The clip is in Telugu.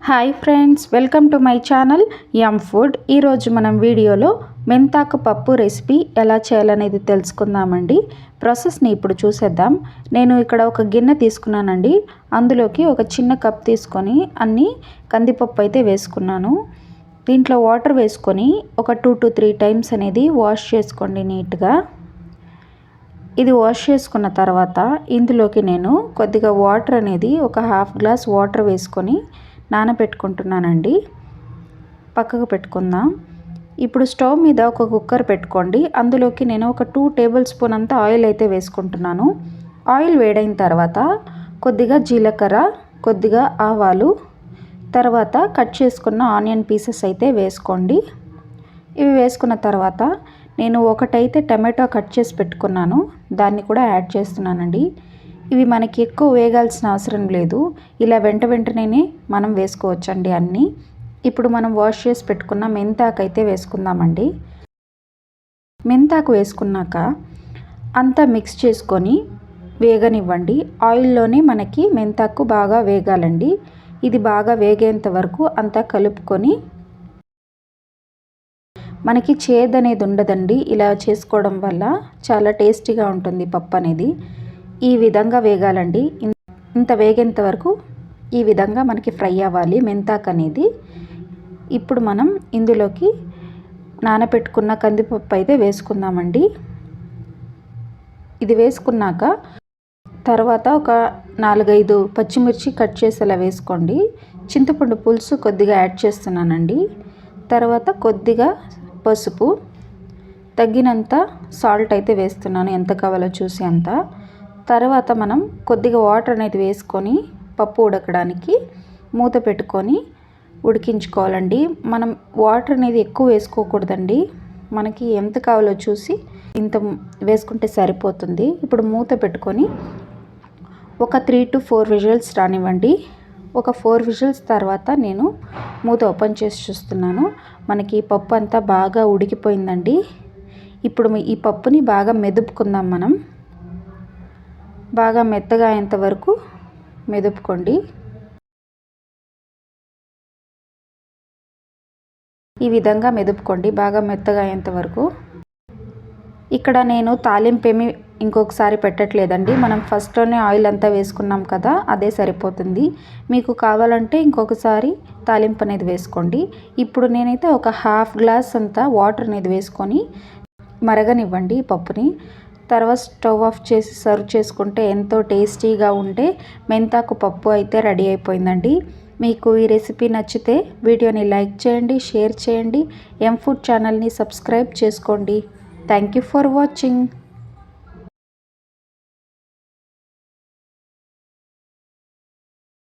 Hi friends, welcome to my channel yum food. ఈరోజు మనం వీడియోలో మెంతాకు పప్పు రెసిపీ ఎలా చేయాలనేది తెలుసుకుందామండి. ప్రాసెస్ని ఇప్పుడు చూసేద్దాం. నేను ఇక్కడ ఒక గిన్నె తీసుకున్నానండి. అందులోకి ఒక చిన్న కప్ తీసుకొని అన్ని కందిపప్పు అయితే వేసుకున్నాను. దీంట్లో వాటర్ వేసుకొని ఒక 2 to 3 టైమ్స్ అనేది వాష్ చేసుకోండి నీట్గా. ఇది వాష్ చేసుకున్న తర్వాత ఇందులోకి నేను కొద్దిగా వాటర్ అనేది ఒక హాఫ్ గ్లాస్ వాటర్ వేసుకొని నానబెట్టుకుంటున్నానండి. పక్కకు పెట్టుకుందాం. ఇప్పుడు స్టవ్ మీద ఒక కుక్కర్ పెట్టుకోండి. అందులోకి నేను ఒక 2 టేబుల్ స్పూన్ అంత ఆయిల్ అయితే వేసుకుంటున్నాను. ఆయిల్ వేడైన తర్వాత కొద్దిగా జీలకర్ర, కొద్దిగా ఆవాలు, తర్వాత కట్ చేసుకున్న ఆనియన్ పీసెస్ అయితే వేసుకోండి. ఇవి వేసుకున్న తర్వాత నేను ఒకటైతే టమాటో కట్ చేసి పెట్టుకున్నాను, దాన్ని కూడా యాడ్ చేస్తున్నానండి. ఇవి మనకి ఎక్కువ వేగాల్సిన అవసరం లేదు. ఇలా వెంటనే మనం వేసుకోవచ్చండి అన్నీ. ఇప్పుడు మనం వాష్ చేసి పెట్టుకున్న మెంతాకు అయితే వేసుకుందామండి. మెంతాకు వేసుకున్నాక అంతా మిక్స్ చేసుకొని వేగనివ్వండి. ఆయిల్లోనే మనకి మెంతాకు బాగా వేగాలండి. ఇది బాగా వేగేంత వరకు అంతా కలుపుకొని, మనకి చేదు అనేది ఉండదండి. ఇలా చేసుకోవడం వల్ల చాలా టేస్టీగా ఉంటుంది పప్పు అనేది. ఈ విధంగా వేగాలండి. ఇంత వేగేంత వరకు ఈ విధంగా మనకి ఫ్రై అవ్వాలి మెంతాకు అనేది. ఇప్పుడు మనం ఇందులోకి నానబెట్టుకున్న కందిపప్పు అయితే వేసుకుందామండి. ఇది వేసుకున్నాక తర్వాత ఒక 4-5 పచ్చిమిర్చి కట్ చేసేలా వేసుకోండి. చింతపండు పులుసు కొద్దిగా యాడ్ చేస్తున్నానండి. తర్వాత కొద్దిగా పసుపు, తగినంత సాల్ట్ అయితే వేస్తున్నాను, ఎంత కావాలో చూసి అంత. తర్వాత మనం కొద్దిగా వాటర్ అనేది వేసుకొని పప్పు ఉడకడానికి మూత పెట్టుకొని ఉడికించుకోవాలండి. మనం వాటర్ అనేది ఎక్కువ వేసుకోకూడదండి. మనకి ఎంత కావాలో చూసి ఇంత వేసుకుంటే సరిపోతుంది. ఇప్పుడు మూత పెట్టుకొని ఒక 3 to 4 విజిల్స్ రానివ్వండి. ఒక 4 విజిల్స్ తర్వాత నేను మూత ఓపెన్ చేసి చూస్తున్నాను. మనకి పప్పు అంతా బాగా ఉడికిపోయిందండి. ఇప్పుడు ఈ పప్పుని బాగా మెదుపుకుందాం. మనం బాగా మెత్తగా అయ్యేంత వరకు మెదుపుకోండి. ఈ విధంగా మెదుపుకోండి బాగా మెత్తగా అయ్యేంత వరకు. ఇక్కడ నేను తాలింపు ఏమి ఇంకొకసారి పెట్టట్లేదండి. మనం ఫస్ట్లోనే ఆయిల్ అంతా వేసుకున్నాం కదా, అదే సరిపోతుంది. మీకు కావాలంటే ఇంకొకసారి తాలింపు అనేది వేసుకోండి. ఇప్పుడు నేనైతే ఒక హాఫ్ గ్లాస్ అంతా వాటర్ అనేది వేసుకొని మరగనివ్వండి పప్పుని. తర్వాత స్టవ్ ఆఫ్ చేసి సర్వ్ చేసుకుంటే ఎంతో టేస్టీగా ఉంటే మెంతాకు పప్పు అయితే రెడీ అయిపోయిందండి. మీకు ఈ రెసిపీ నచ్చితే వీడియోని లైక్ చేయండి, షేర్ చేయండి. ఎం ఫుడ్ ఛానల్ని సబ్స్క్రైబ్ చేసుకోండి. Thank you for watching.